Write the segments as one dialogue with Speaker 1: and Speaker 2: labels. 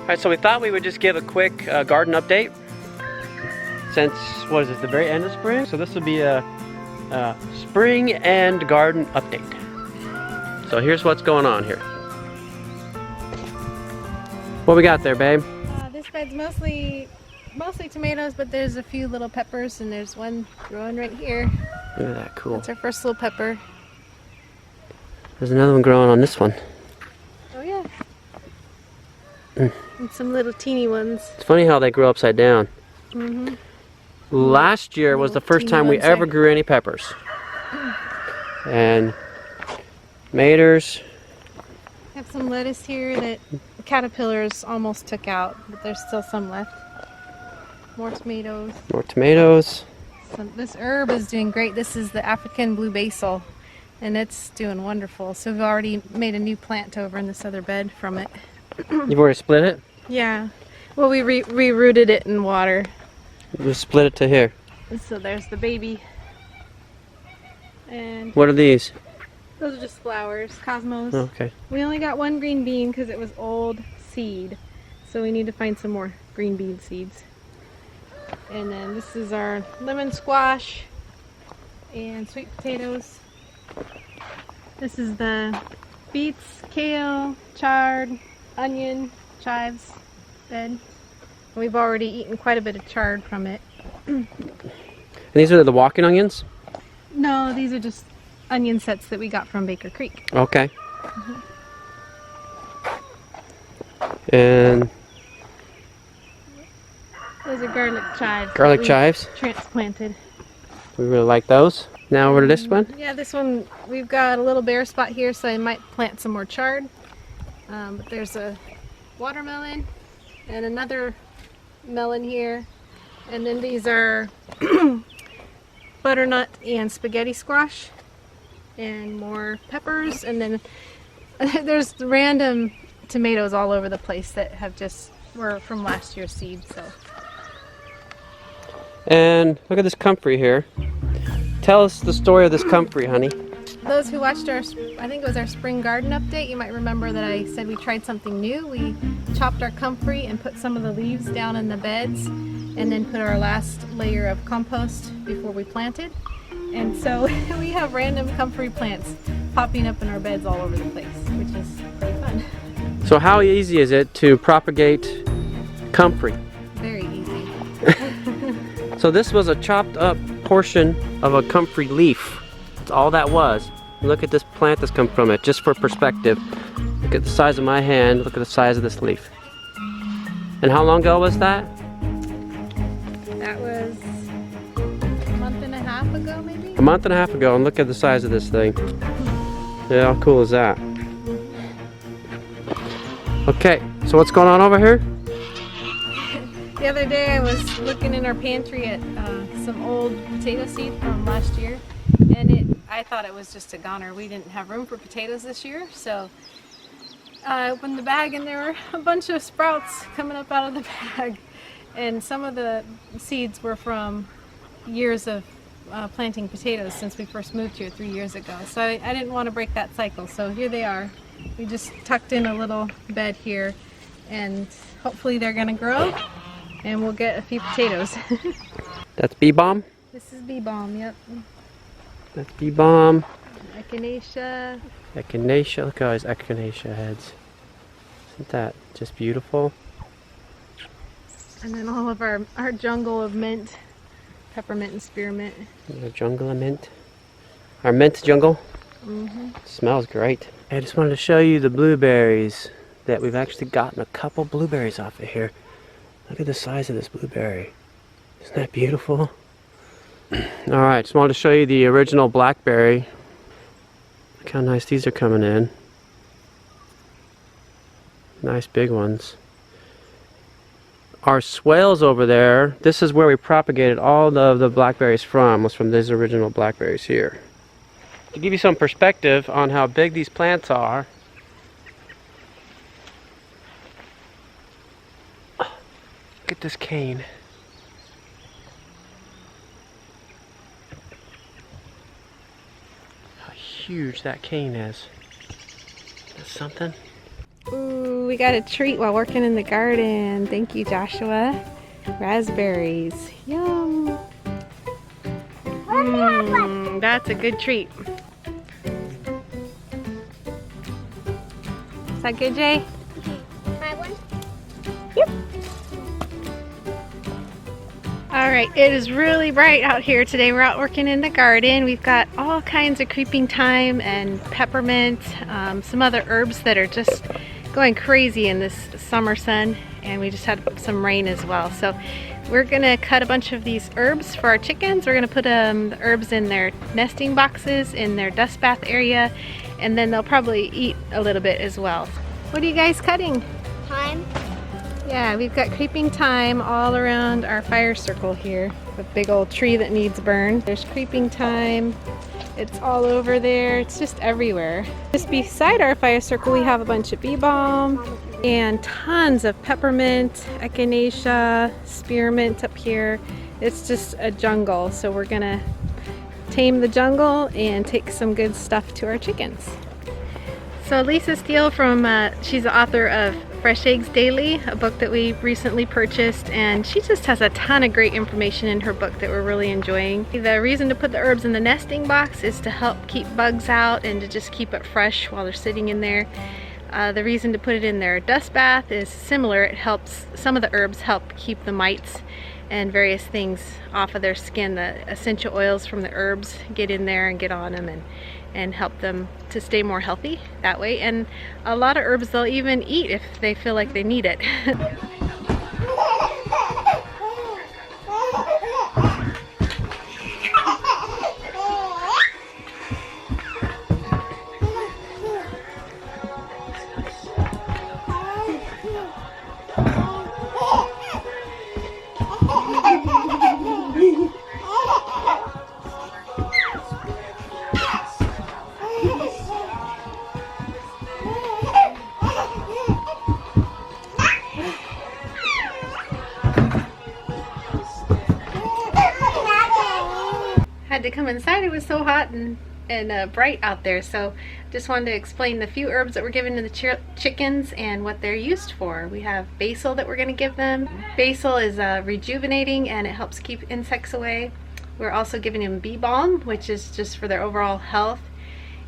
Speaker 1: Alright, so we thought we would just give a quick garden update since, what is it, the very end of spring? So this will be a spring and garden update. So here's what's going on here. What we got there, babe?
Speaker 2: This bed's mostly tomatoes, but there's a few little peppers, and there's one growing right here.
Speaker 1: Look at that, cool.
Speaker 2: That's our first little pepper.
Speaker 1: There's another one growing on this one.
Speaker 2: Oh yeah. And some little teeny ones.
Speaker 1: It's funny how they grow upside down.
Speaker 2: Mm-hmm.
Speaker 1: Last year was the first time we ever grew any peppers. And tomatoes.
Speaker 2: I have some lettuce here that the caterpillars almost took out, but there's still some left. More tomatoes.
Speaker 1: More tomatoes.
Speaker 2: This herb is doing great. This is the African blue basil, and it's doing wonderful. So we've already made a new plant over in this other bed from it.
Speaker 1: You've already split it?
Speaker 2: Yeah. Well, we re-rooted it in water.
Speaker 1: We split it to here.
Speaker 2: And so there's the baby. And
Speaker 1: what are these?
Speaker 2: those are just flowers, cosmos.
Speaker 1: Oh, okay.
Speaker 2: We only got one green bean because it was old seed. So we need to find some more green bean seeds. And then this is our lemon squash and sweet potatoes. This is the beets, kale, chard, onion, chives bed. We've already eaten quite a bit of chard from it.
Speaker 1: And these are the walking onions?
Speaker 2: No, these are just onion sets that we got from Baker Creek.
Speaker 1: Okay. And
Speaker 2: those are garlic chives.
Speaker 1: garlic chives.
Speaker 2: Transplanted.
Speaker 1: We really like those. Now over to this one.
Speaker 2: Yeah, this one, we've got a little bare spot here, so I might plant some more chard. But there's a watermelon and another melon here. And then these are butternut and spaghetti squash. And more peppers. And then there's random tomatoes all over the place that have just were from last year's seed. So.
Speaker 1: And look at this comfrey here. Tell us the story of this comfrey, honey.
Speaker 2: Those who watched our, I think it was our spring garden update, you might remember that I said we tried something new. We chopped our comfrey and put some of the leaves down in the beds and then put our last layer of compost before we planted. And so we have random comfrey plants popping up in our beds all over the place, which is pretty fun.
Speaker 1: So how easy is it to propagate comfrey?
Speaker 2: Very easy.
Speaker 1: So this was a chopped up portion of a comfrey leaf. That's all that was. Look at this plant that's come from it, just for perspective. Look at the size of my hand, look at the size of this leaf. And how long ago was that?
Speaker 2: That was a month and a half ago, maybe?
Speaker 1: A month and a half ago, and look at the size of this thing. Yeah, how cool is that? Okay, so what's going on over here?
Speaker 2: The other day I was looking in our pantry at some old potato seed from last year, and I thought it was just a goner. We didn't have room for potatoes this year, so I opened the bag and there were a bunch of sprouts coming up out of the bag. And some of the seeds were from years of planting potatoes since we first moved here 3 years ago. So I didn't want to break that cycle, so here they are. We just tucked in a little bed here, and hopefully they're going to grow and we'll get a few potatoes.
Speaker 1: That's bee balm?
Speaker 2: This is bee balm, yep.
Speaker 1: That's bee balm.
Speaker 2: Echinacea.
Speaker 1: Echinacea, look at all these echinacea heads. Isn't that just beautiful?
Speaker 2: And then all of our jungle of mint, peppermint and spearmint.
Speaker 1: The jungle of mint. Our mint jungle.
Speaker 2: Mm-hmm.
Speaker 1: Smells great. I just wanted to show you the blueberries that we've actually gotten a couple blueberries off of here. Look at the size of this blueberry. Isn't that beautiful? Alright, just wanted to show you the original blackberry. Look how nice these are coming in. Nice big ones. Our swales over there, this is where we propagated all of the blackberries from, was from these original blackberries here. To give you some perspective on how big these plants are, look at this cane. How huge that cane is. That's something.
Speaker 2: Ooh, Ooh, we got a treat while working in the garden. Thank you, Joshua. Raspberries. Yum. That's a good treat. Is that good, Jay?
Speaker 3: Try one?
Speaker 2: Yep. All right, it is really bright out here today. We're out working in the garden. We've got all kinds of creeping thyme and peppermint, some other herbs that are just going crazy in this summer sun, and we just had some rain as well. So we're gonna cut a bunch of these herbs for our chickens. We're gonna put the herbs in their nesting boxes, in their dust bath area, and then they'll probably eat a little bit as well. What are you guys cutting?
Speaker 3: Thyme.
Speaker 2: Yeah, we've got creeping thyme all around our fire circle here. A big old tree that needs burned. There's creeping thyme. It's all over there. It's just everywhere. Just beside our fire circle, we have a bunch of bee balm and tons of peppermint, echinacea, spearmint up here. It's just a jungle. So we're gonna tame the jungle and take some good stuff to our chickens. So Lisa Steele she's the author of Fresh Eggs Daily, a book that we recently purchased, and she just has a ton of great information in her book that we're really enjoying. The reason to put the herbs in the nesting box is to help keep bugs out and to just keep it fresh while they're sitting in there. The reason to put it in their dust bath is similar. It helps, some of the herbs help keep the mites and various things off of their skin. The essential oils from the herbs get in there and get on them and help them to stay more healthy that way. And a lot of herbs they'll even eat if they feel like they need it. Had to come inside. It was so hot and bright out there, so just wanted to explain the few herbs that we're giving to the chickens and what they're used for. We have basil that we're going to give them. Basil is rejuvenating and it helps keep insects away. We're also giving them bee balm, which is just for their overall health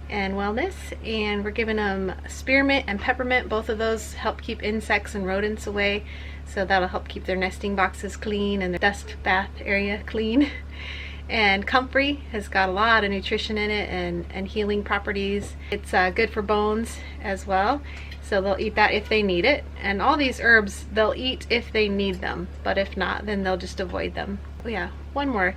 Speaker 2: and wellness, and we're giving them spearmint and peppermint. Both of those help keep insects and rodents away, so that'll help keep their nesting boxes clean and their dust bath area clean. And comfrey has got a lot of nutrition in it and healing properties. It's good for bones as well, so they'll eat that if they need it. And all these herbs they'll eat if they need them, but if not, then they'll just avoid them. Oh yeah, one more.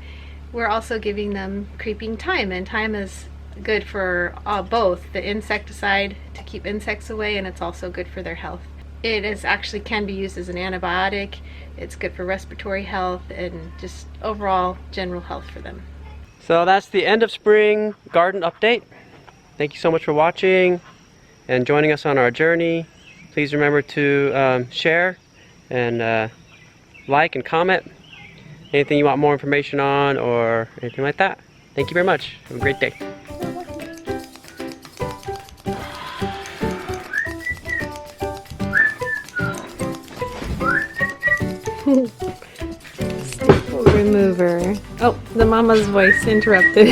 Speaker 2: We're also giving them creeping thyme, and thyme is good for both the insecticide to keep insects away, and it's also good for their health. It is actually can be used as an antibiotic. It's good for respiratory health and just overall general health for them.
Speaker 1: So that's the end of spring garden update. Thank you so much for watching and joining us on our journey. Please remember to share and like and comment anything you want more information on or anything like that. Thank you very much. Have a great day.
Speaker 2: Staple remover. Oh, the mama's voice interrupted.